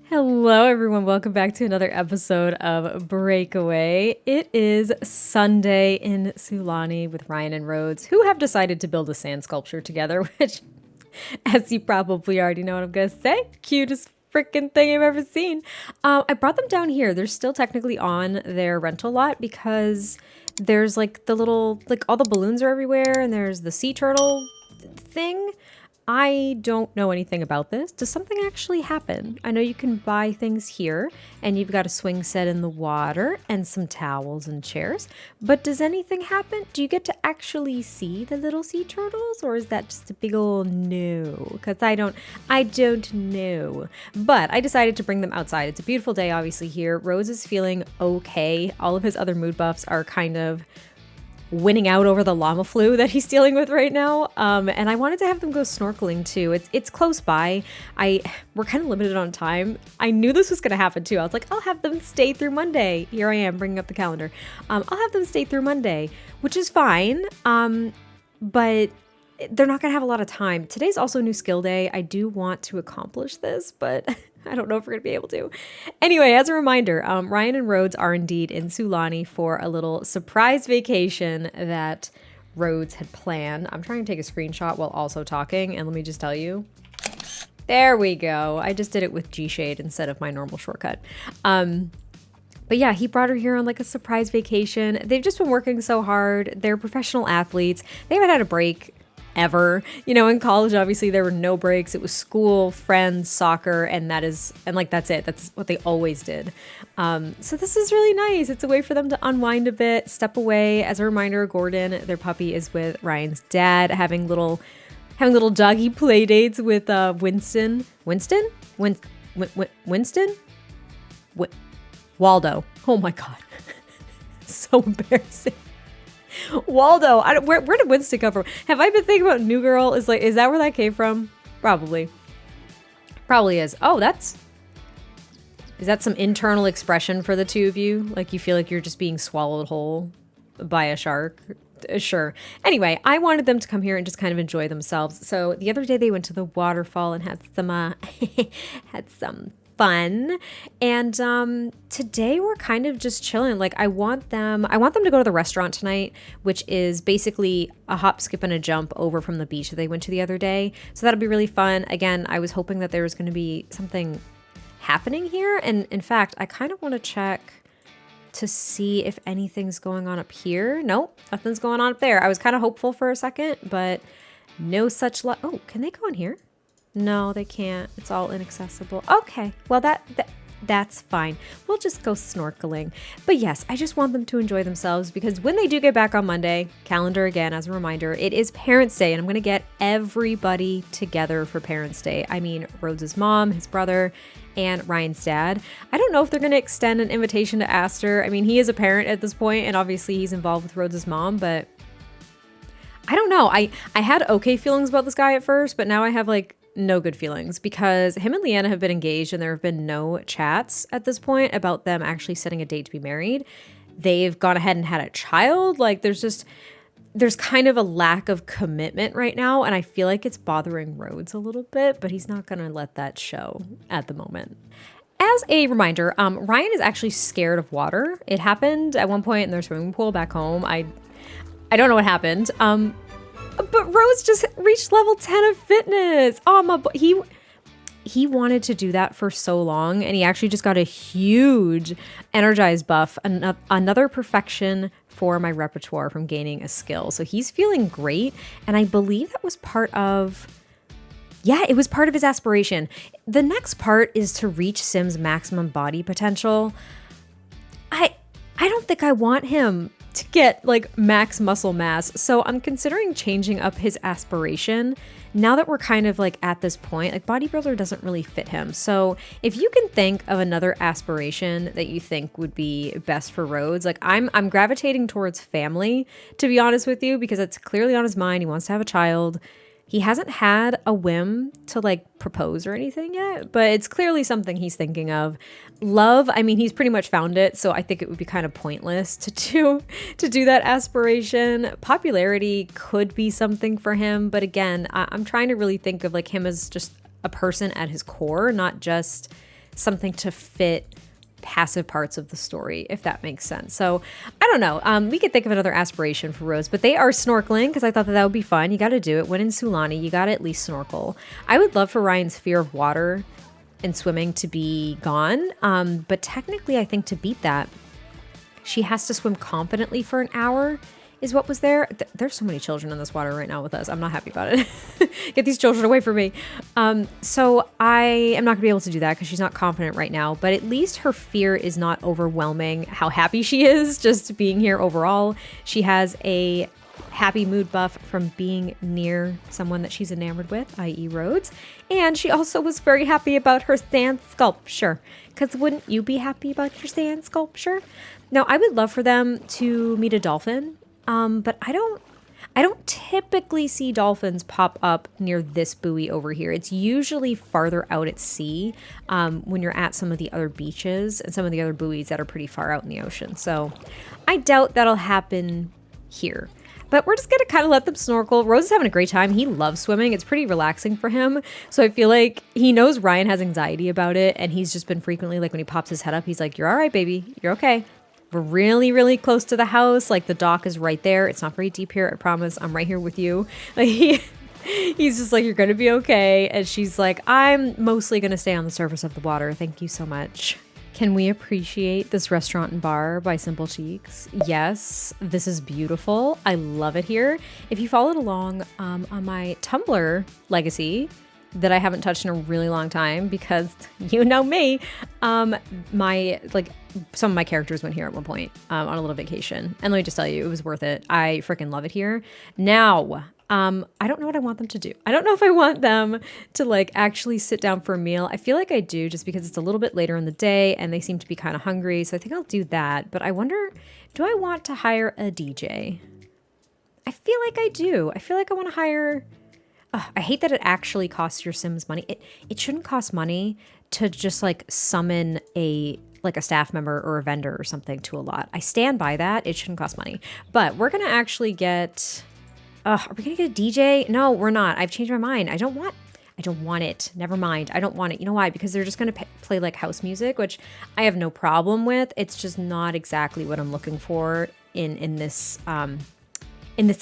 Hello, everyone. Welcome back to another episode of Breakaway. It is Sunday in Sulani with Ryan and Rhodes, who have decided to build a sand sculpture together, which, as you probably already know what I'm going to say, cutest freaking thing I've ever seen. I brought them down here. They're still technically on their rental lot because there's like the little, like all the balloons are everywhere and there's the sea turtle thing. I don't know anything about this. Does something actually happen? I know you can buy things here and you've got a swing set in the water and some towels and chairs, but does anything happen? Do you get to actually see the little sea turtles, or is that just a big old no? Because I don't know. But I decided to bring them outside. It's a beautiful day obviously here. Rose is feeling okay. All of his other mood buffs are kind of winning out over the llama flu that he's dealing with right now. And I wanted to have them go snorkeling too. It's close by. We're kind of limited on time. I knew this was going to happen too. I was like, I'll have them stay through Monday. Here I am bringing up the calendar. I'll have them stay through Monday, which is fine. But they're not going to have a lot of time. Today's also new skill day. I do want to accomplish this, but I don't know if we're going to be able to. Anyway, as a reminder, Ryan and Rhodes are indeed in Sulani for a little surprise vacation that Rhodes had planned. I'm trying to take a screenshot while also talking, and let me just tell you. There we go. I just did it with G-Shade instead of my normal shortcut. But yeah, he brought her here on like a surprise vacation. They've just been working so hard. They're professional athletes. They haven't had a break ever. You know, in college, obviously there were no breaks. It was school, friends, soccer, and that's it. That's what they always did. So this is really nice. It's a way for them to unwind a bit, step away. As a reminder, Gordon, their puppy, is with Ryan's dad, having little doggy play dates with Winston. Waldo. Oh my God. So embarrassing. Waldo. Where did Winston come from? Have I been thinking about New Girl? Is that where that came from? Probably is. Oh, is that some internal expression for the two of you? Like you feel like you're just being swallowed whole by a shark? Sure. Anyway, I wanted them to come here and just kind of enjoy themselves. So the other day they went to the waterfall and had some fun. And today we're kind of just chilling. Like I want them to go to the restaurant tonight, which is basically a hop, skip, and a jump over from the beach that they went to the other day. So that'll be really fun. Again, I was hoping that there was going to be something happening here. And in fact, I kind of want to check to see if anything's going on up here. Nope, nothing's going on up there. I was kind of hopeful for a second, but no such luck. Oh, can they go in here? No, they can't. It's all inaccessible. Okay, well that's fine. We'll just go snorkeling. But yes, I just want them to enjoy themselves because when they do get back on Monday, calendar again as a reminder, it is Parents' Day, and I'm going to get everybody together for Parents' Day. I mean, Rhodes' mom, his brother, and Ryan's dad. I don't know if they're going to extend an invitation to Aster. I mean, he is a parent at this point, and obviously he's involved with Rhodes' mom, but I don't know. I had okay feelings about this guy at first, but now I have like no good feelings because him and Leanna have been engaged and there have been no chats at this point about them actually setting a date to be married. They've gone ahead and had a child. Like there's kind of a lack of commitment right now, and I feel like it's bothering Rhodes a little bit, but he's not going to let that show at the moment. As a reminder, Ryan is actually scared of water. It happened at one point in their swimming pool back home. I don't know what happened. But Rose just reached level 10 of fitness. Oh, he wanted to do that for so long, and he actually just got a huge energized buff, another perfection for my repertoire from gaining a skill. So he's feeling great, and I believe that was part of his aspiration. The next part is to reach Sim's maximum body potential. I don't think I want him to get like max muscle mass. So I'm considering changing up his aspiration now that we're kind of like at this point. Like bodybuilder doesn't really fit him. So if you can think of another aspiration that you think would be best for Rhodes, like I'm gravitating towards family, to be honest with you, because it's clearly on his mind. He wants to have a child. He hasn't had a whim to like propose or anything yet, but it's clearly something he's thinking of. Love, I mean, he's pretty much found it, so I think it would be kind of pointless to do that aspiration. Popularity could be something for him, but again, I'm trying to really think of like him as just a person at his core, not just something to fit passive parts of the story, if that makes sense. So I don't know. We could think of another aspiration for Rhodes, but they are snorkeling because I thought that would be fun. You got to do it. When in Sulani, you got to at least snorkel. I would love for Ryan's fear of water and swimming to be gone. But technically, I think to beat that, she has to swim confidently for an hour is what was there. There's so many children in this water right now with us. I'm not happy about it. Get these children away from me. So I am not gonna be able to do that because she's not confident right now, but at least her fear is not overwhelming how happy she is just being here overall. She has a happy mood buff from being near someone that she's enamored with, i.e. Rhodes. And she also was very happy about her sand sculpture. Because wouldn't you be happy about your sand sculpture? Now, I would love for them to meet a dolphin. But I don't typically see dolphins pop up near this buoy over here. It's usually farther out at sea when you're at some of the other beaches and some of the other buoys that are pretty far out in the ocean. So I doubt that'll happen here. But we're just going to kind of let them snorkel. Rose is having a great time. He loves swimming. It's pretty relaxing for him. So I feel like he knows Ryan has anxiety about it. And he's just been frequently, like when he pops his head up, he's like, you're all right, baby. You're okay. We're really, really close to the house. Like the dock is right there. It's not very deep here. I promise. I'm right here with you. Like he's just like, you're going to be okay. And she's like, I'm mostly going to stay on the surface of the water. Thank you so much. Can we appreciate this restaurant and bar by Simple Cheeks? Yes, this is beautiful. I love it here. If you followed along on my Tumblr legacy, that I haven't touched in a really long time because you know me, some of my characters went here at one point on a little vacation. And let me just tell you, it was worth it. I freaking love it here. Now, I don't know what I want them to do. I don't know if I want them to like actually sit down for a meal. I feel like I do just because it's a little bit later in the day and they seem to be kind of hungry. So I think I'll do that. But I wonder, do I want to hire a DJ? I feel like I do. I feel like I want to hire... I hate that it actually costs your Sims money. It shouldn't cost money to just like summon a staff member or a vendor or something to a lot. I stand by that. It shouldn't cost money. But we're going to actually get... are we going to get a DJ? No, we're not. I've changed my mind. I don't want it. Never mind. I don't want it. You know why? Because they're just going to play like house music, which I have no problem with. It's just not exactly what I'm looking for in this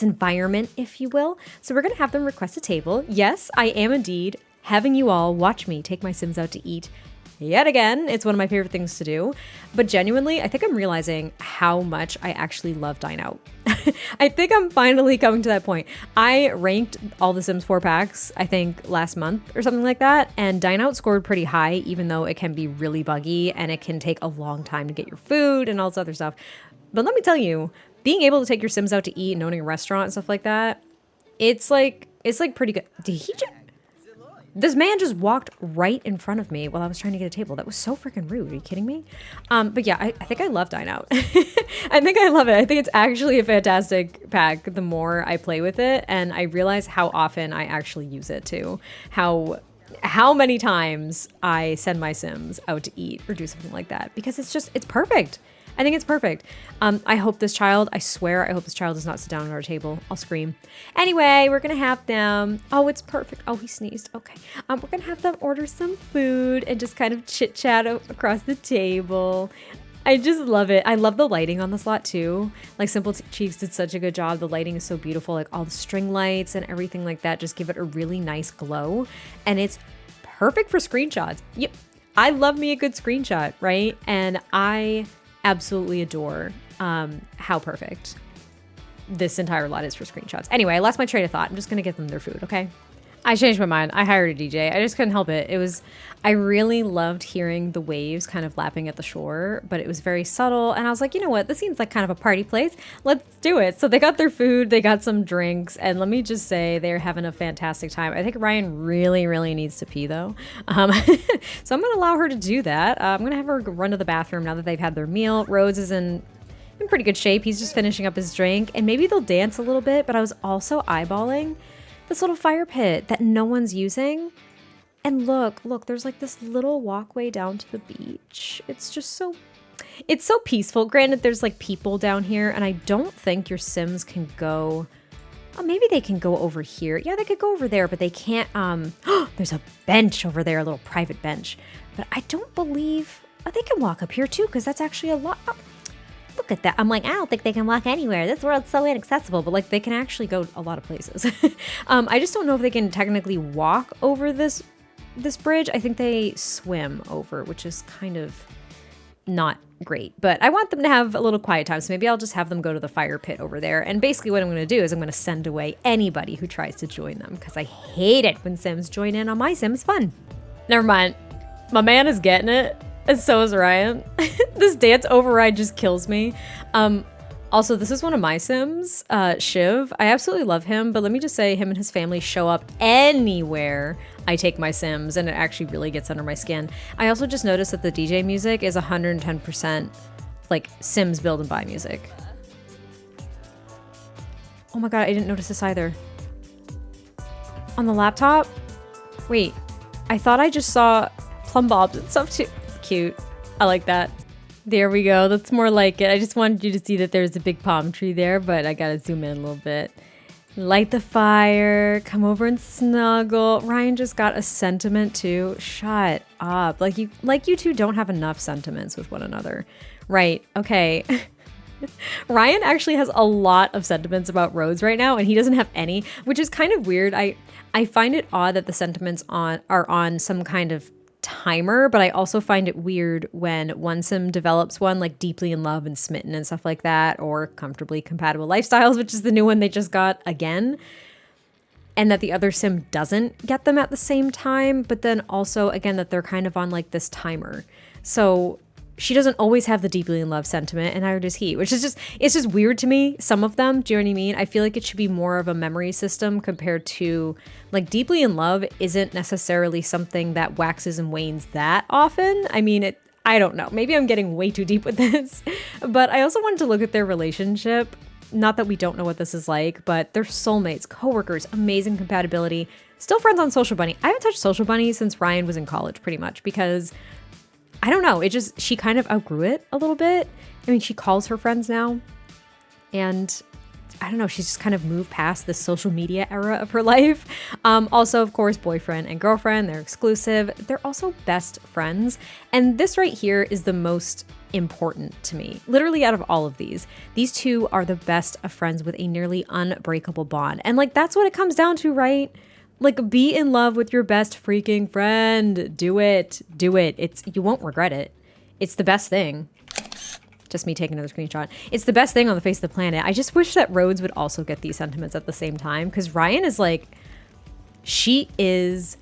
environment, if you will. So we're going to have them request a table. Yes, I am indeed having you all watch me take my Sims out to eat yet again. It's one of my favorite things to do. But genuinely, I think I'm realizing how much I actually love Dine Out. I think I'm finally coming to that point. I ranked all the Sims 4 packs, I think last month or something like that. And Dine Out scored pretty high, even though it can be really buggy and it can take a long time to get your food and all this other stuff. But let me tell you, being able to take your Sims out to eat and owning a restaurant and stuff like that, it's like pretty good. This man just walked right in front of me while I was trying to get a table. That was so freaking rude. Are you kidding me? But yeah, I think I love Dine Out. I think I love it. I think it's actually a fantastic pack the more I play with it. And I realize how often I actually use it too. How many times I send my Sims out to eat or do something like that. Because it's perfect. I think it's perfect. I hope this child, I swear, I hope this child does not sit down at our table. I'll scream. Anyway, we're going to have them. Oh, it's perfect. Oh, he sneezed. Okay. We're going to have them order some food and just kind of chit chat across the table. I just love it. I love the lighting on this lot too. Like Simple Cheeks did such a good job. The lighting is so beautiful. Like all the string lights and everything like that just give it a really nice glow. And it's perfect for screenshots. Yep. I love me a good screenshot, right? And I absolutely adore how perfect this entire lot is for screenshots. Anyway, I lost my train of thought. I'm just going to get them their food, okay? I changed my mind. I hired a DJ. I just couldn't help it. I really loved hearing the waves kind of lapping at the shore, but it was very subtle. And I was like, you know what? This seems like kind of a party place. Let's do it. So they got their food, they got some drinks, and let me just say they're having a fantastic time. I think Ryan really, really needs to pee though. So I'm going to allow her to do that. I'm going to have her run to the bathroom now that they've had their meal. Rhodes is in pretty good shape. He's just finishing up his drink, and maybe they'll dance a little bit, but I was also eyeballing this little fire pit that no one's using. And look, there's like this little walkway down to the beach. It's so peaceful. Granted, there's like people down here, and I don't think your Sims can go Oh, maybe they can go over here. Yeah, they could go over there, but they can't. There's a bench over there, a little private bench. But I don't believe... Oh, they can walk up here too, because that's actually a lot... Oh, look at that. I'm like, I don't think they can walk anywhere. This world's so inaccessible. But like, they can actually go a lot of places. I just don't know if they can technically walk over this bridge. I think they swim over, which is kind of not great. But I want them to have a little quiet time. So maybe I'll just have them go to the fire pit over there. And basically what I'm going to do is I'm going to send away anybody who tries to join them, because I hate it when Sims join in on my Sims fun. Never mind. My man is getting it. And so is Ryan. This dance override just kills me. Also, this is one of my Sims, Shiv. I absolutely love him, but let me just say him and his family show up anywhere I take my Sims, and it actually really gets under my skin. I also just noticed that the DJ music is 110% like Sims build and buy music. Oh my god, I didn't notice this either. On the laptop? Wait, I thought I just saw plumb bobs and stuff too. Cute. I like that. There we go. That's more like it. I just wanted you to see that there's a big palm tree there, but I gotta zoom in a little bit. Light the fire. Come over and snuggle. Ryan just got a sentiment too. Shut up. Like you two don't have enough sentiments with one another. Right. Okay. Ryan actually has a lot of sentiments about Rhodes right now, and he doesn't have any, which is kind of weird. I find it odd that the sentiments are on some kind of timer, but I also find it weird when one Sim develops one like deeply in love and smitten and stuff like that, or comfortably compatible lifestyles, which is the new one they just got again, and that the other Sim doesn't get them at the same time, but then also again that they're kind of on like this timer. So she doesn't always have the deeply in love sentiment, and neither does he, which is it's just weird to me. Some of them, do you know what I mean? I feel like it should be more of a memory system compared to like deeply in love isn't necessarily something that waxes and wanes that often. I mean, I don't know. Maybe I'm getting way too deep with this, but I also wanted to look at their relationship. Not that we don't know what this is like, but they're soulmates, coworkers, amazing compatibility, still friends on Social Bunny. I haven't touched Social Bunny since Ryan was in college pretty much because I don't know. She kind of outgrew it a little bit. I mean, she calls her friends now, and I don't know. She's just kind of moved past the social media era of her life. Also, of course, boyfriend and girlfriend, they're exclusive. They're also best friends. And this right here is the most important to me. Literally out of all of these two are the best of friends with a nearly unbreakable bond. And like, that's what it comes down to, right? Like, be in love with your best freaking friend. Do it. Do it. You won't regret it. It's the best thing. Just me taking another screenshot. It's the best thing on the face of the planet. I just wish that Rhodes would also get these sentiments at the same time, because Ryan is like, she is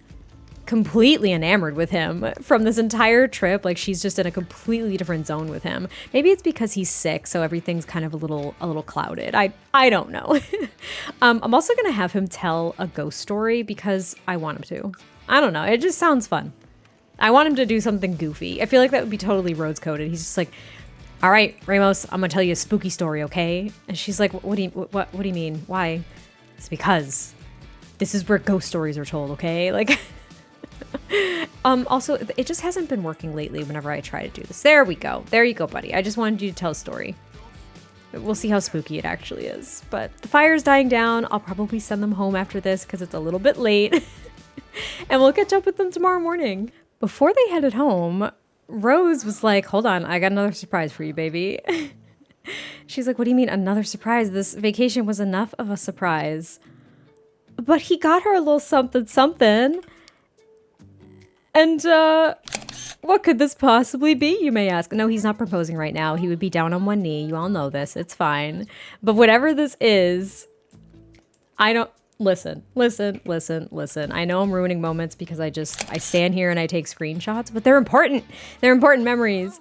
completely enamored with him from this entire trip. Like, she's just in a completely different zone with him. Maybe it's because he's sick, so everything's kind of a little clouded. I don't know. I'm also gonna have him tell a ghost story because I want him to. I don't know. It just sounds fun. I want him to do something goofy. I feel like that would be totally Rhodes coded. He's just like, all right, Ramos, I'm gonna tell you a spooky story, okay? And she's like, what do you mean? Why? It's because this is where ghost stories are told, okay? Like, also, it just hasn't been working lately whenever I try to do this. There we go. There you go, buddy. I just wanted you to tell a story. We'll see how spooky it actually is. But the fire's dying down. I'll probably send them home after this because it's a little bit late. And we'll catch up with them tomorrow morning. Before they headed home, Rose was like, hold on, I got another surprise for you, baby. She's like, what do you mean another surprise? This vacation was enough of a surprise. But he got her a little something something. And what could this possibly be, you may ask? No, he's not proposing right now. He would be down on one knee. You all know this. It's fine. But whatever this is, I don't... Listen. I know I'm ruining moments because I stand here and I take screenshots, but they're important. They're important memories.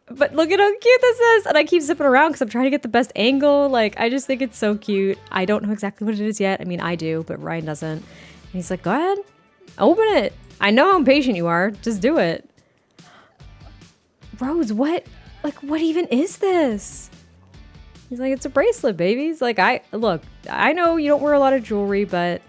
But look at how cute this is. And I keep zipping around because I'm trying to get the best angle. Like, I just think it's so cute. I don't know exactly what it is yet. I mean, I do, but Ryan doesn't. And he's like, go ahead. Open it. I know how impatient you are. Just do it. Rhodes, what even is this? He's like, it's a bracelet, baby. He's like, look, I know you don't wear a lot of jewelry, but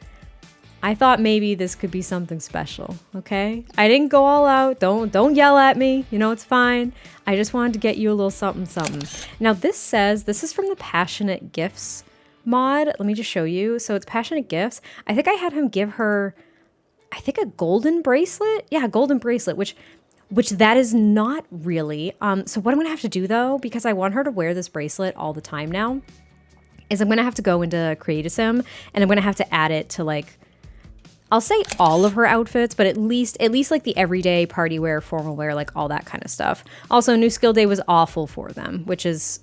I thought maybe this could be something special, okay? I didn't go all out. Don't yell at me. You know, it's fine. I just wanted to get you a little something, something. Now, this is from the Passionate Gifts mod. Let me just show you. So it's Passionate Gifts. I think I had him give her, I think, a golden bracelet. Yeah, a golden bracelet, which that is not really. So what I'm gonna have to do though, because I want her to wear this bracelet all the time now, is I'm gonna have to go into Create-a-Sim and I'm gonna have to add it to like, I'll say all of her outfits, but at least like the everyday party wear, formal wear, like all that kind of stuff. Also, New Skill Day was awful for them, which is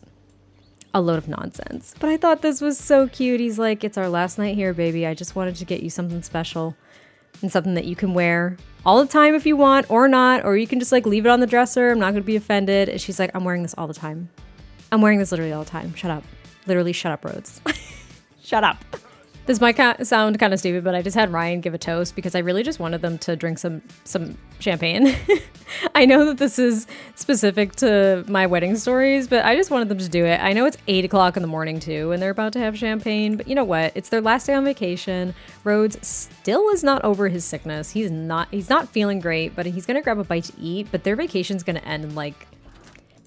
a load of nonsense. But I thought this was so cute. He's like, it's our last night here, baby. I just wanted to get you something special and something that you can wear all the time if you want or not, or you can just like leave it on the dresser. I'm not going to be offended. And she's like, I'm wearing this all the time. I'm wearing this literally all the time. Shut up. Literally shut up, Rhodes. Shut up. This might sound kind of stupid, but I just had Ryan give a toast because I really just wanted them to drink some champagne. I know that this is specific to my wedding stories, but I just wanted them to do it. I know it's 8 o'clock in the morning too, and they're about to have champagne, but you know what? It's their last day on vacation. Rhodes still is not over his sickness. He's not feeling great, but he's gonna grab a bite to eat, but their vacation's gonna end in like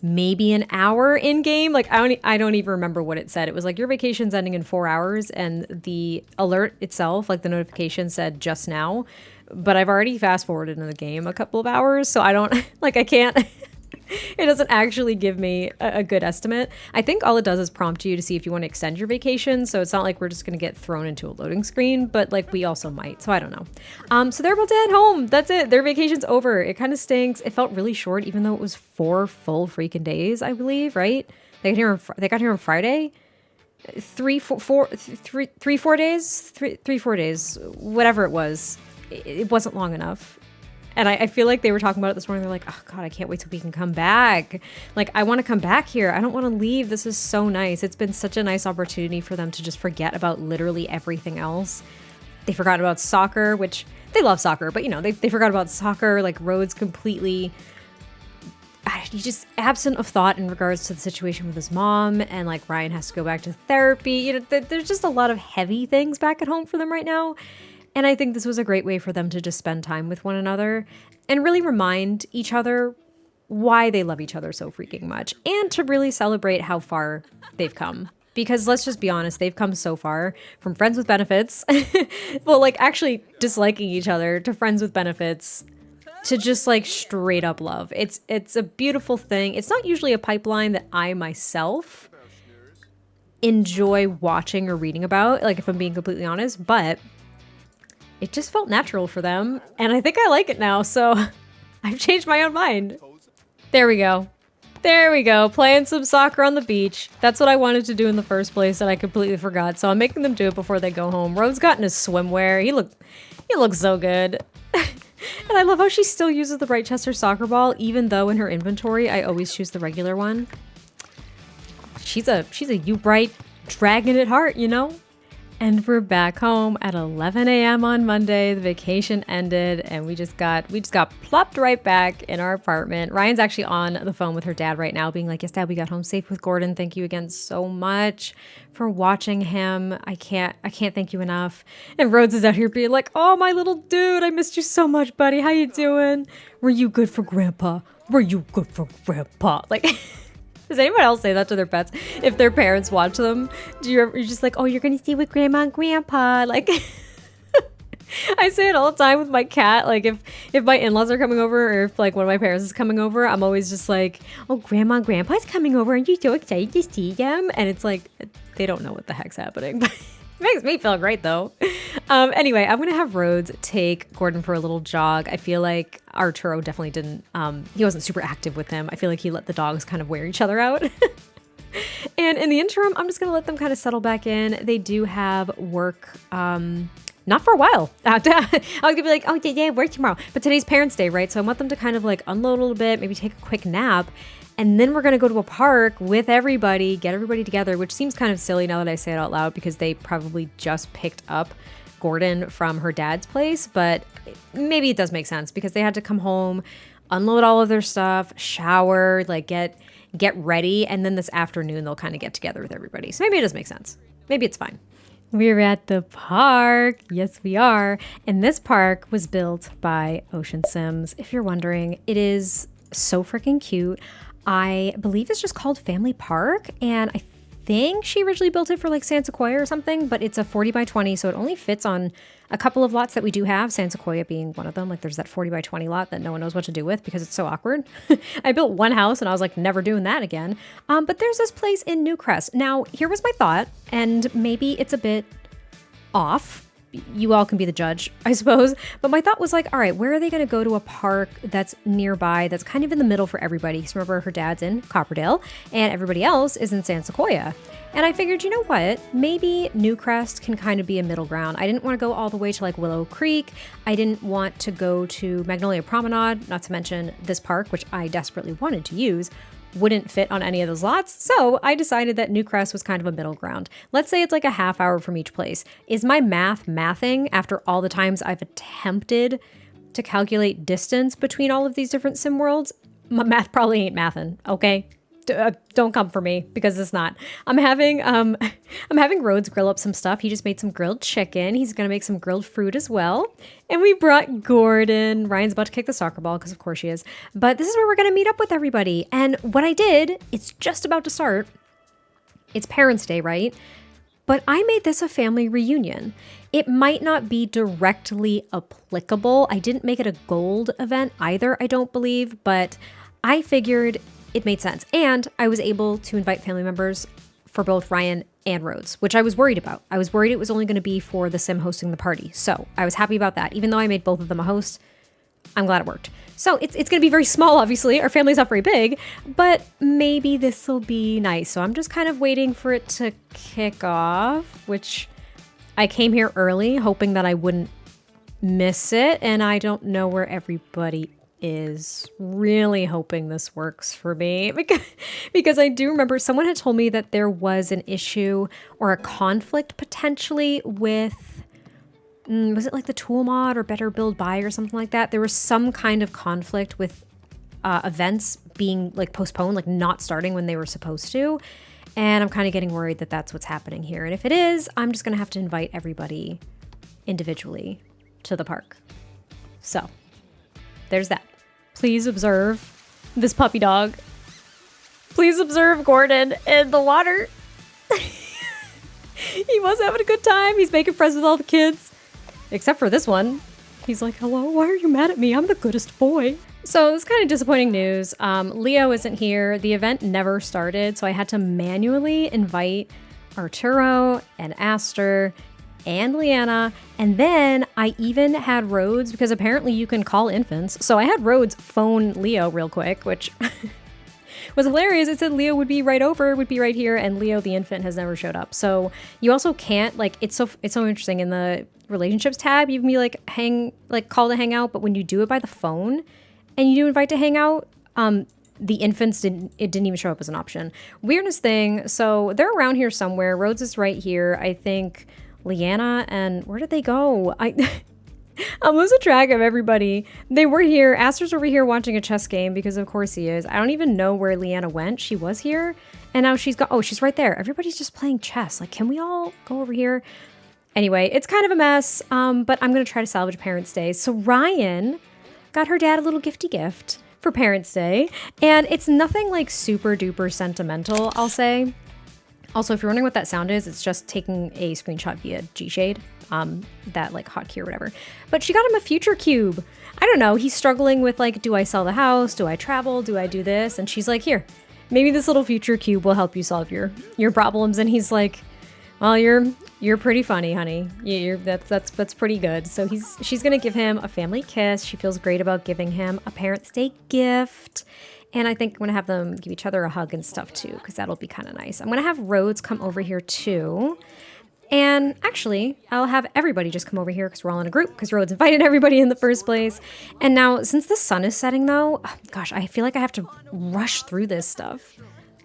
maybe an hour in game. Like I don't even remember what it said. It was like your vacation's ending in 4 hours, and the alert itself, like the notification said just now, but I've already fast forwarded in the game a couple of hours, so I don't like I can't it doesn't actually give me a good estimate. I think all it does is prompt you to see if you want to extend your vacation, so it's not like we're just going to get thrown into a loading screen, but like we also might, so I don't know. So they're about to head home. That's it. Their vacation's over. It kind of stinks. It felt really short, even though it was 4 full freaking days, I believe, right? They got here on Friday. 4 days, whatever it was. It wasn't long enough. And I feel like they were talking about it this morning. They're like, oh God, I can't wait till we can come back. Like, I want to come back here. I don't want to leave. This is so nice. It's been such a nice opportunity for them to just forget about literally everything else. They forgot about soccer, which they love soccer, but you know, they forgot about soccer. Like Rhodes completely, he's just absent of thought in regards to the situation with his mom. And like Ryan has to go back to therapy. You know, there's just a lot of heavy things back at home for them right now. And I think this was a great way for them to just spend time with one another and really remind each other why they love each other so freaking much, and to really celebrate how far they've come. Because let's just be honest, they've come so far from friends with benefits, well, like actually disliking each other, to friends with benefits, to just like straight up love. It's a beautiful thing. It's not usually a pipeline that I myself enjoy watching or reading about, like if I'm being completely honest, but it just felt natural for them, and I think I like it now, so I've changed my own mind. There we go. There we go, playing some soccer on the beach. That's what I wanted to do in the first place, and I completely forgot, so I'm making them do it before they go home. Rhodes got in his swimwear. He looked so good. And I love how she still uses the Brightchester soccer ball, even though in her inventory, I always choose the regular one. She's a U-Bright dragon at heart, you know? And we're back home at 11 a.m. on Monday. The vacation ended, and we just got plopped right back in our apartment. Ryan's actually on the phone with her dad right now, being like, yes, Dad, we got home safe with Gordon. Thank you again so much for watching him. I can't thank you enough. And Rhodes is out here being like, oh, my little dude, I missed you so much, buddy. How you doing? Were you good for Grandpa? Were you good for Grandpa? Like... Does anyone else say that to their pets if their parents watch them? You're just like, oh, you're gonna stay with Grandma and Grandpa. Like, I say it all the time with my cat. Like, if my in-laws are coming over, or if like one of my parents is coming over, I'm always just like, oh, Grandma and Grandpa's coming over. Aren't you so excited to see them? And it's like, they don't know what the heck's happening. But it makes me feel great though. Anyway, I'm gonna have Rhodes take Gordon for a little jog. I feel like Arturo definitely didn't, he wasn't super active with him. I feel like he let the dogs kind of wear each other out. And in the interim, I'm just gonna let them kind of settle back in. They do have work, not for a while. I was gonna be like, oh, yeah, work tomorrow. But today's Parents' Day, right? So I want them to kind of like unload a little bit, maybe take a quick nap. And then we're going to go to a park with everybody, get everybody together, which seems kind of silly now that I say it out loud, because they probably just picked up Gordon from her dad's place. But maybe it does make sense, because they had to come home, unload all of their stuff, shower, like get ready. And then this afternoon, they'll kind of get together with everybody. So maybe it does make sense. Maybe it's fine. We're at the park. Yes, we are. And this park was built by Ocean Sims. If you're wondering, it is so freaking cute. I believe it's just called Family Park, and I think she originally built it for like San Sequoia or something, but it's a 40 by 20, so it only fits on a couple of lots that we do have, San Sequoia being one of them. Like there's that 40 by 20 lot that no one knows what to do with because it's so awkward. I built one house and I was like, never doing that again. But there's this place in Newcrest. Now, here was my thought, and maybe it's a bit off. You all can be the judge, I suppose. But my thought was like, all right, where are they going to go to a park that's nearby, that's kind of in the middle for everybody? Because remember, her dad's in Copperdale and everybody else is in San Sequoia. And I figured, you know what? Maybe Newcrest can kind of be a middle ground. I didn't want to go all the way to like Willow Creek. I didn't want to go to Magnolia Promenade, not to mention this park, which I desperately wanted to use, wouldn't fit on any of those lots. So I decided that Newcrest was kind of a middle ground. Let's say it's like a half hour from each place. Is my mathing after all the times I've attempted to calculate distance between all of these different sim worlds? My math probably ain't mathin', okay? Don't come for me because it's not. I'm having Rhodes grill up some stuff. He just made some grilled chicken. He's gonna make some grilled fruit as well. And we brought Gordon. Ryan's about to kick the soccer ball because of course she is. But this is where we're gonna meet up with everybody. And what I did, it's just about to start. It's Parents' Day, right? But I made this a family reunion. It might not be directly applicable. I didn't make it a gold event either, I don't believe, but I figured it made sense. And I was able to invite family members for both Ryan and Rhodes, which I was worried about. I was worried it was only going to be for the sim hosting the party. So I was happy about that. Even though I made both of them a host, I'm glad it worked. So it's going to be very small, obviously. Our family's not very big, but maybe this will be nice. So I'm just kind of waiting for it to kick off, which I came here early hoping that I wouldn't miss it. And I don't know where everybody is. Really hoping this works for me because I do remember someone had told me that there was an issue or a conflict potentially with, was it like the tool mod or Better Build Buy or something like that? There was some kind of conflict with events being like postponed, like not starting when they were supposed to. And I'm kind of getting worried that that's what's happening here. And if it is, I'm just going to have to invite everybody individually to the park. So there's that. Please observe this puppy dog. Please observe Gordon in the water. He was having a good time. He's making friends with all the kids. Except for this one. He's like, hello, why are you mad at me? I'm the goodest boy. So it's kind of disappointing news. Leo isn't here. The event never started, so I had to manually invite Arturo and Aster and Leanna, and then I even had Rhodes, because apparently you can call infants. So I had Rhodes phone Leo real quick, which was hilarious. It said Leo would be right here, and Leo the infant has never showed up. So you also can't, like, it's so interesting. In the relationships tab, you can be like call to hang out, but when you do it by the phone and you do invite to hang out, the infants didn't even show up as an option. Weirdest thing. So they're around here somewhere. Rhodes is right here. I think Leanna, and where did they go? I'm losing track of everybody. They were here. Aster's over here watching a chess game because of course he is. I don't even know where Leanna went. She was here and now she's got, oh, she's right there. Everybody's just playing chess. Like, can we all go over here? Anyway, it's kind of a mess, but I'm going to try to salvage Parents' Day. So Ryan got her dad a little gifty gift for Parents' Day, and it's nothing like super duper sentimental, I'll say. Also, if you're wondering what that sound is, it's just taking a screenshot via G-Shade, that like hotkey or whatever. But she got him a future cube. I don't know, he's struggling with like, do I sell the house? Do I travel? Do I do this? And she's like, here, maybe this little future cube will help you solve your problems. And he's like, well, you're pretty funny, honey. That's pretty good. So she's gonna give him a family kiss. She feels great about giving him a Parents' Day gift. And I think I'm going to have them give each other a hug and stuff too, because that'll be kind of nice. I'm going to have Rhodes come over here too. And actually, I'll have everybody just come over here because we're all in a group, because Rhodes invited everybody in the first place. And now, since the sun is setting though, gosh, I feel like I have to rush through this stuff.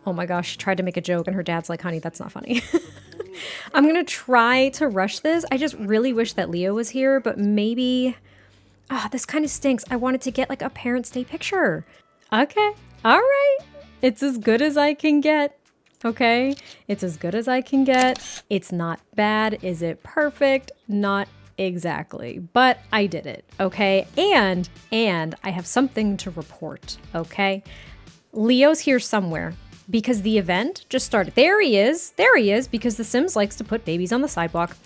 Oh my gosh, she tried to make a joke and her dad's like, honey, that's not funny. I'm going to try to rush this. I just really wish that Leo was here, but maybe, this kind of stinks. I wanted to get like a Parents' Day picture. Okay. All right. It's as good as I can get. Okay. It's as good as I can get. It's not bad. Is it perfect? Not exactly. But I did it. Okay. And I have something to report. Okay. Leo's here somewhere. because the event just started. There he is, because The Sims likes to put babies on the sidewalk.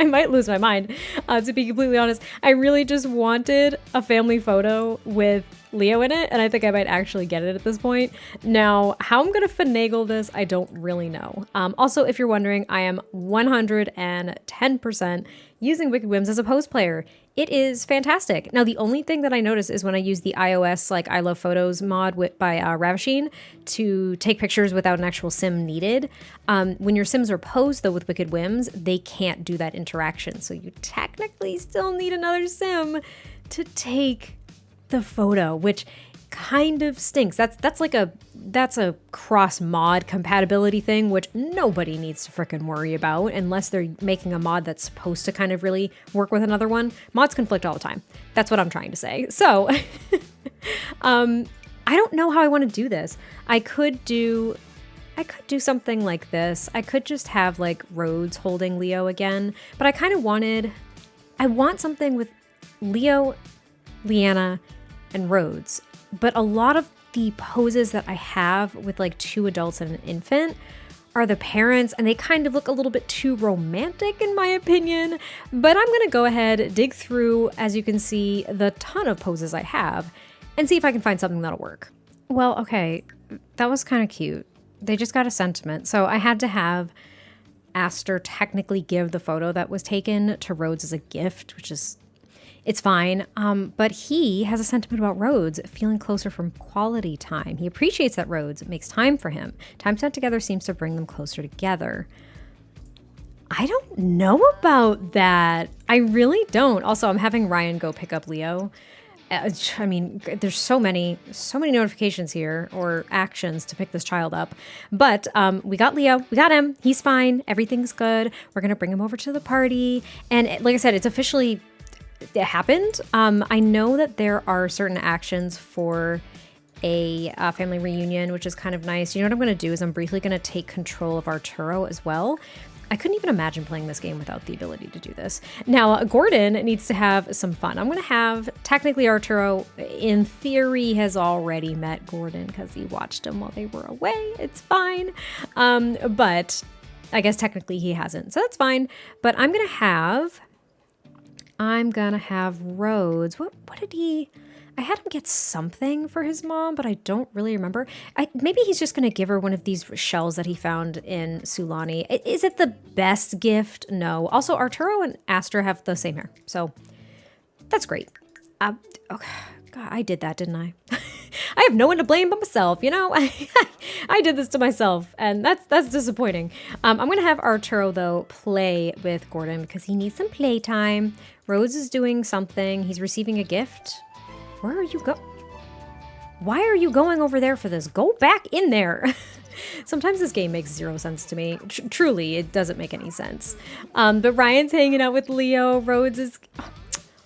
I might lose my mind, to be completely honest. I really just wanted a family photo with Leo in it, and I think I might actually get it at this point. Now, how I'm gonna finagle this, I don't really know. Also, if you're wondering, I am 110% using Wicked Whims as a pose player. It is fantastic. Now, the only thing that I notice is when I use the iOS, like I Love Photos mod by Ravishing to take pictures without an actual sim needed. When your sims are posed, though, with Wicked Whims, they can't do that interaction. So you technically still need another sim to take the photo, which kind of stinks. That's a cross mod compatibility thing, which nobody needs to frickin' worry about unless they're making a mod that's supposed to kind of really work with another one. Mods conflict all the time. That's what I'm trying to say. So I don't know how I want to do this. I could do something like this. I could just have like Rhodes holding Leo again, but I kind of I want something with Leo, Leanna, and Rhodes. But a lot of the poses that I have with like 2 adults and an infant are the parents, and they kind of look a little bit too romantic in my opinion. But I'm gonna go ahead, dig through, as you can see, the ton of poses I have and see if I can find something that'll work. Well, okay, that was kind of cute. They just got a sentiment. So I had to have Aster technically give the photo that was taken to Rhodes as a gift, which is, it's fine. But he has a sentiment about Rhodes feeling closer from quality time. He appreciates that Rhodes makes time for him. Time spent together seems to bring them closer together. I don't know about that. I really don't. Also, I'm having Ryan go pick up Leo. I mean, there's so many notifications here or actions to pick this child up. But we got Leo. We got him. He's fine. Everything's good. We're going to bring him over to the party. And like I said, it happened. I know that there are certain actions for a family reunion, which is kind of nice. You know what I'm going to do is I'm briefly going to take control of Arturo as well. I couldn't even imagine playing this game without the ability to do this. Now, Gordon needs to have some fun. I'm going to have, technically Arturo, in theory, has already met Gordon because he watched him while they were away. It's fine. But I guess technically he hasn't, so that's fine. But I'm going to have Rhodes. What did he... I had him get something for his mom, but I don't really remember. Maybe he's just going to give her one of these shells that he found in Sulani. Is it the best gift? No. Also, Arturo and Aster have the same hair, so that's great. Okay. God, I did that, didn't I? I have no one to blame but myself, you know? I did this to myself, and that's disappointing. I'm going to have Arturo, though, play with Gordon because he needs some playtime. Rhodes is doing something. He's receiving a gift. Where are you Why are you going over there for this? Go back in there. Sometimes this game makes zero sense to me. Truly, it doesn't make any sense. But Ryan's hanging out with Leo. Rhodes is...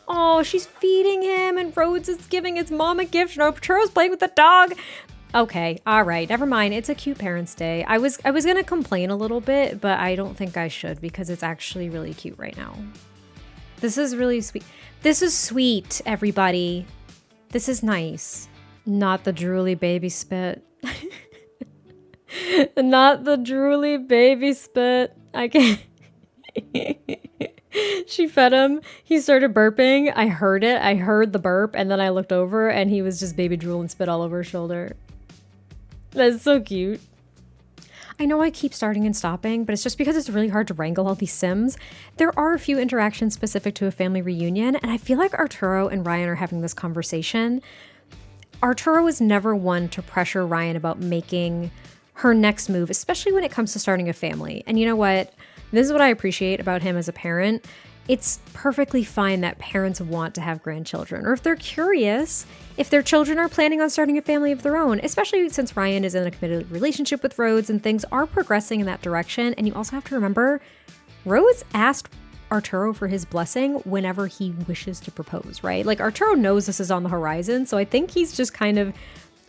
Oh, she's feeding him, and Rhodes is giving his mom a gift, and Arturo's playing with the dog. Okay, all right, never mind. It's a cute Parents' Day. I was gonna complain a little bit, but I don't think I should because it's actually really cute right now. This is really sweet. This is sweet, everybody. This is nice. Not the drooly baby spit. Not the drooly baby spit. I can't. She fed him. He started burping. I heard it. I heard the burp, and then I looked over, and he was just baby drool and spit all over her shoulder. That's so cute. I know I keep starting and stopping, but it's just because it's really hard to wrangle all these Sims. There are a few interactions specific to a family reunion, and I feel like Arturo and Ryan are having this conversation. Arturo is never one to pressure Ryan about making her next move, especially when it comes to starting a family. And you know what? This is what I appreciate about him as a parent. It's perfectly fine that parents want to have grandchildren, or if they're curious, if their children are planning on starting a family of their own, especially since Ryan is in a committed relationship with Rhodes and things are progressing in that direction. And you also have to remember, Rhodes asked Arturo for his blessing whenever he wishes to propose, right? Like Arturo knows this is on the horizon, so I think he's just kind of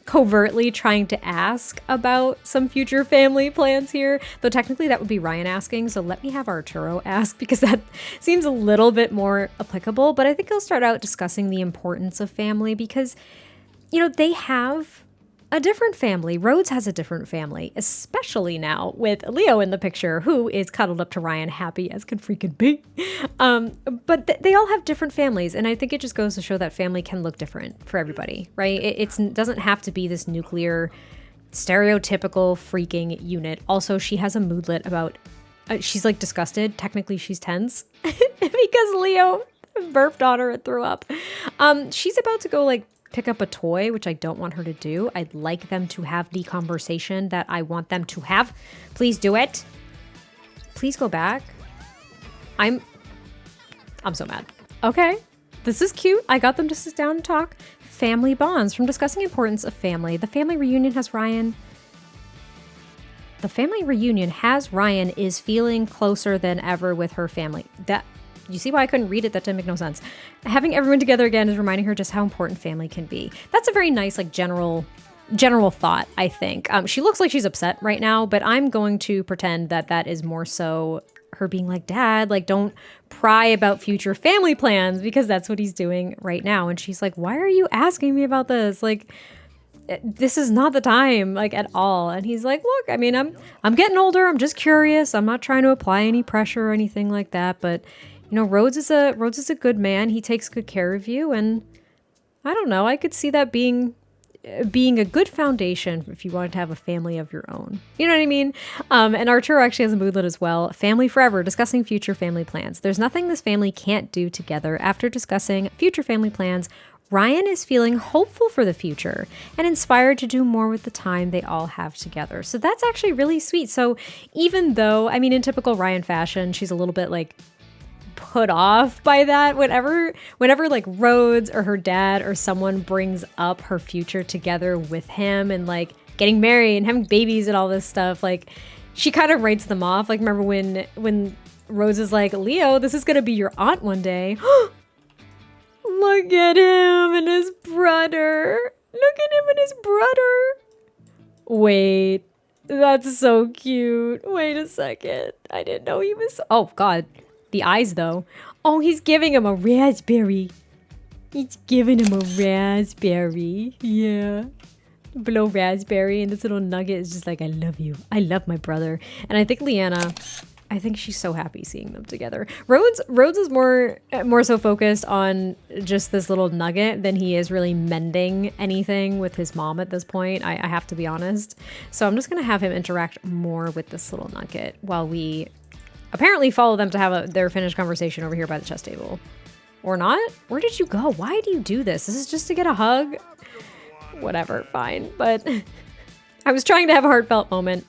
covertly trying to ask about some future family plans here, though technically that would be Ryan asking, so let me have Arturo ask because that seems a little bit more applicable. But I think he'll start out discussing the importance of family because they have a different family. Rhodes has a different family, especially now with Leo in the picture, who is cuddled up to Ryan, happy as can freaking be. But they all have different families, and I think it just goes to show that family can look different for everybody, right? It doesn't have to be this nuclear, stereotypical freaking unit. Also, she has a moodlet about, she's like disgusted. Technically, she's tense because Leo burped on her and threw up. She's about to go like pick up a toy, which I don't want her to do. I'd like them to have the conversation that I want them to have. Please do it. Please go back. I'm so mad. Okay, this is cute. I got them to sit down and talk. Family bonds from discussing importance of family. The family reunion has Ryan. The family reunion has Ryan is feeling closer than ever with her family. You see why I couldn't read it? That didn't make no sense. Having everyone together again is reminding her just how important family can be. That's a very nice, like, general thought, I think. She looks like she's upset right now, but I'm going to pretend that is more so her being like, Dad, like, don't pry about future family plans, because that's what he's doing right now. And she's like, why are you asking me about this? Like, this is not the time, like, at all. And he's like, look, I mean, I'm getting older. I'm just curious. I'm not trying to apply any pressure or anything like that, but Rhodes is a good man. He takes good care of you, and I don't know. I could see that being a good foundation if you wanted to have a family of your own. You know what I mean? And Arturo actually has a moodlet as well. Family forever, discussing future family plans. There's nothing this family can't do together. After discussing future family plans, Ryan is feeling hopeful for the future and inspired to do more with the time they all have together. So that's actually really sweet. So even though, I mean, in typical Ryan fashion, she's a little bit like put off by that. Whenever like Rhodes or her dad or someone brings up her future together with him and like getting married and having babies and all this stuff, like she kind of writes them off. Like, remember when Rhodes is like, Leo, this is gonna be your aunt one day. Look at him and his brother. Look at him and his brother. Wait, that's so cute. Wait a second. I didn't know he was. Oh God. The eyes, though. Oh, he's giving him a raspberry. He's giving him a raspberry. Yeah. Blow raspberry. And this little nugget is just like, I love you. I love my brother. And I think Leanna, I think she's so happy seeing them together. Rhodes is more so focused on just this little nugget than he is really mending anything with his mom at this point. I have to be honest. So I'm just going to have him interact more with this little nugget while we apparently follow them to have their finished conversation over here by the chess table. Or not? Where did you go? Why do you do this? This is just to get a hug? Whatever, fine. But I was trying to have a heartfelt moment.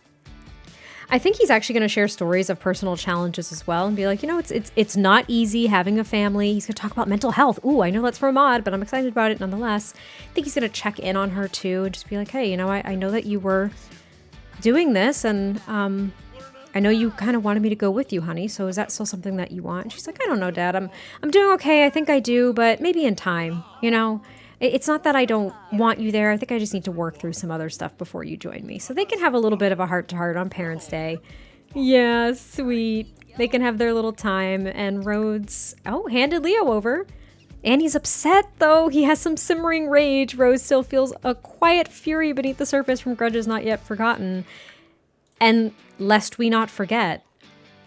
I think he's actually going to share stories of personal challenges as well and be like, it's not easy having a family. He's going to talk about mental health. Ooh, I know that's for Maud, but I'm excited about it nonetheless. I think he's going to check in on her too and just be like, hey, I know that you were doing this, and I know you kind of wanted me to go with you, honey. So is that still something that you want? And she's like, I don't know, Dad. I'm doing okay. I think I do, but maybe in time, It's not that I don't want you there. I think I just need to work through some other stuff before you join me. So they can have a little bit of a heart-to-heart on Parents' Day. Yeah, sweet. They can have their little time. And Rhodes, handed Leo over. And he's upset, though. He has some simmering rage. Rhodes still feels a quiet fury beneath the surface from grudges not yet forgotten. And lest we not forget,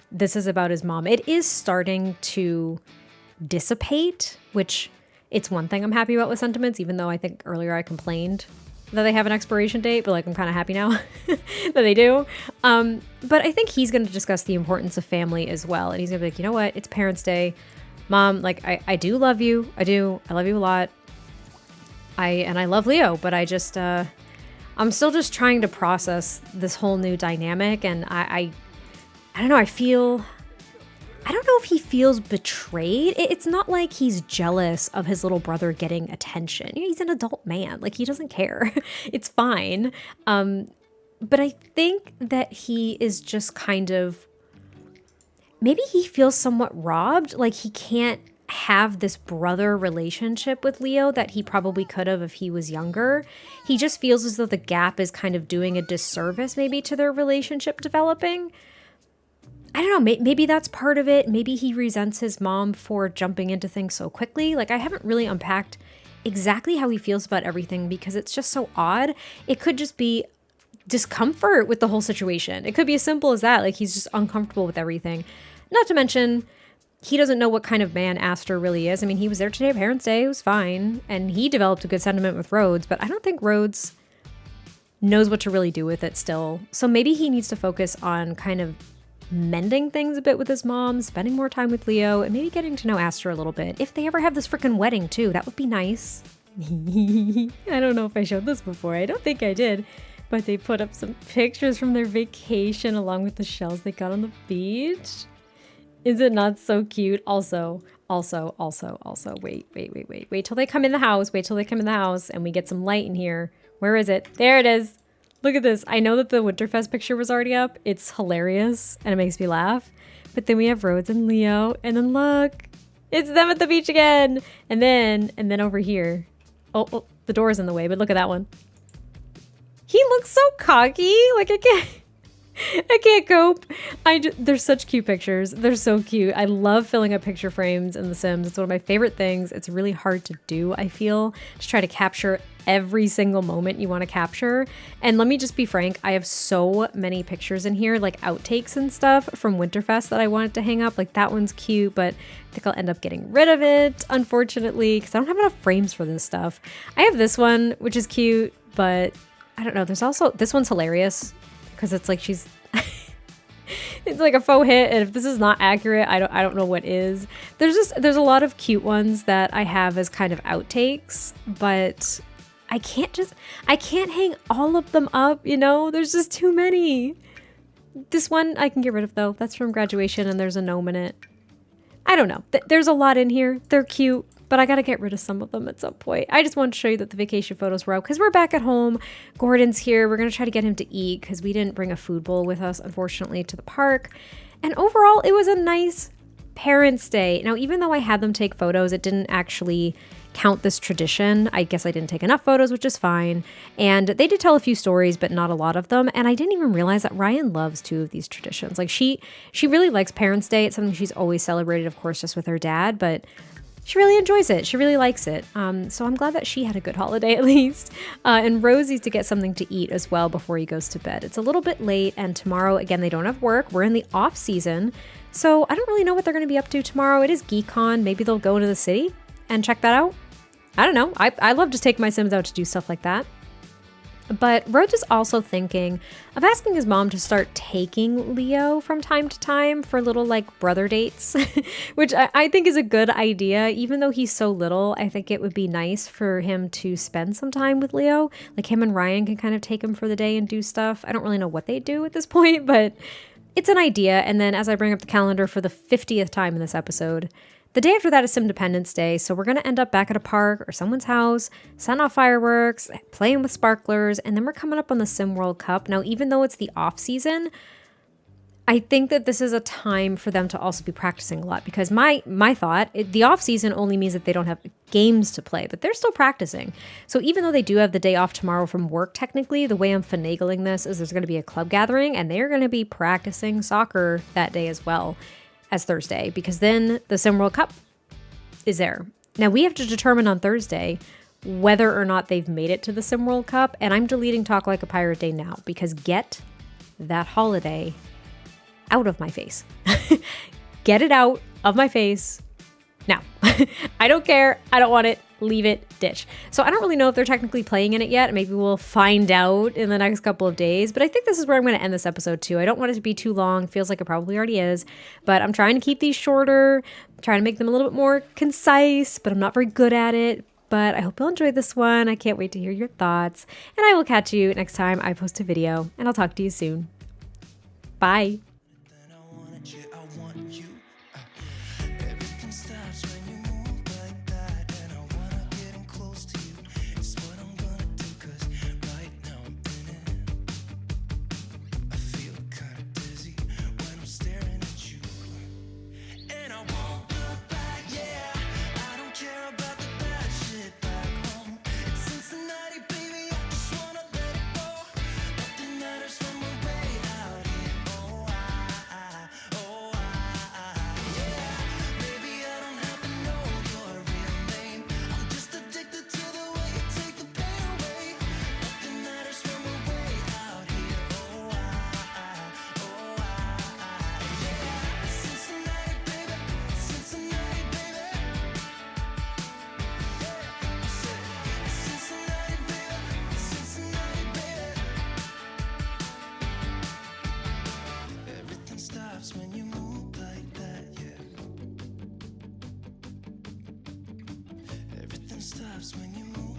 this is about his mom. It is starting to dissipate, which it's one thing I'm happy about with sentiments, even though I think earlier I complained that they have an expiration date, but like I'm kind of happy now that they do. But I think he's going to discuss the importance of family as well. And he's going to be like, you know what? It's Parents' Day. Mom, like, I do love you. I do. I love you a lot. I love Leo, but I'm still just trying to process this whole new dynamic, and I don't know, I don't know if he feels betrayed. It's not like he's jealous of his little brother getting attention. He's an adult man, like he doesn't care. It's fine. But I think that he is just kind of, maybe he feels somewhat robbed, like he can't have this brother relationship with Leo that he probably could have if he was younger. He just feels as though the gap is kind of doing a disservice maybe to their relationship developing. I don't know, maybe that's part of it. Maybe he resents his mom for jumping into things so quickly. Like, I haven't really unpacked exactly how he feels about everything because it's just so odd. It could just be discomfort with the whole situation. It could be as simple as that. Like he's just uncomfortable with everything. Not to mention, he doesn't know what kind of man Aster really is. I mean, he was there today, Parents' Day. It was fine. And he developed a good sentiment with Rhodes, but I don't think Rhodes knows what to really do with it still. So maybe he needs to focus on kind of mending things a bit with his mom, spending more time with Leo, and maybe getting to know Aster a little bit. If they ever have this freaking wedding too, that would be nice. I don't know if I showed this before. I don't think I did. But they put up some pictures from their vacation along with the shells they got on the beach. Is it not so cute? Also, wait till they come in the house. Wait till they come in the house and we get some light in here. Where is it? There it is. Look at this. I know that the Winterfest picture was already up. It's hilarious and it makes me laugh. But then we have Rhodes and Leo, and then look, it's them at the beach again. And then over here. Oh, the door is in the way, but look at that one. He looks so cocky. Like I can't cope. They're such cute pictures. They're so cute. I love filling up picture frames in The Sims. It's one of my favorite things. It's really hard to do, I feel, to try to capture every single moment you want to capture. And let me just be frank, I have so many pictures in here, like outtakes and stuff from Winterfest that I wanted to hang up. Like that one's cute, but I think I'll end up getting rid of it, unfortunately, because I don't have enough frames for this stuff. I have this one, which is cute, but I don't know. There's also, this one's hilarious because it's like she's, it's like a faux hit. And if this is not accurate, I don't know what is. There's a lot of cute ones that I have as kind of outtakes, but I can't hang all of them up, you know? There's just too many. This one I can get rid of though. That's from graduation and there's a gnome in it. I don't know. There's a lot in here. They're cute, but I gotta get rid of some of them at some point. I just wanted to show you that the vacation photos were out because we're back at home. Gordon's here. We're gonna try to get him to eat because we didn't bring a food bowl with us, unfortunately, to the park. And overall, it was a nice Parents' Day. Now, even though I had them take photos, it didn't actually count this tradition. I guess I didn't take enough photos, which is fine. And they did tell a few stories, but not a lot of them. And I didn't even realize that Ryan loves 2 of these traditions. Like she really likes Parents' Day. It's something she's always celebrated, of course, just with her dad, but she really enjoys it. She really likes it. So I'm glad that she had a good holiday at least. And Rose needs to get something to eat as well before he goes to bed. It's a little bit late, and tomorrow, again, they don't have work. We're in the off season. So I don't really know what they're going to be up to tomorrow. It is GeekCon. Maybe they'll go into the city and check that out. I don't know. I love to take my Sims out to do stuff like that. But Rhodes is also thinking of asking his mom to start taking Leo from time to time for little like brother dates, which I think is a good idea. Even though he's so little, I think it would be nice for him to spend some time with Leo. Like him and Ryan can kind of take him for the day and do stuff. I don't really know what they do at this point, but it's an idea. And then as I bring up the calendar for the 50th time in this episode, the day after that is Independence Day, so we're going to end up back at a park or someone's house, setting off fireworks, playing with sparklers, and then we're coming up on the Sim World Cup. Now, even though it's the off season, I think that this is a time for them to also be practicing a lot because my thought, the off season only means that they don't have games to play, but they're still practicing. So even though they do have the day off tomorrow from work, technically, the way I'm finagling this is there's going to be a club gathering and they're going to be practicing soccer that day as well as Thursday, because then the Sim World Cup is there. Now we have to determine on Thursday whether or not they've made it to the Sim World Cup, and I'm deleting Talk Like a Pirate Day now because get that holiday out of my face. Get it out of my face now. I don't care. I don't want it. Leave it, ditch. So I don't really know if they're technically playing in it yet. Maybe we'll find out in the next couple of days, but I think this is where I'm going to end this episode too. I don't want it to be too long. Feels like it probably already is, but I'm trying to keep these shorter, trying to make them a little bit more concise, but I'm not very good at it. But I hope you'll enjoy this one. I can't wait to hear your thoughts, and I will catch you next time I post a video, and I'll talk to you soon. Bye. stops when you move.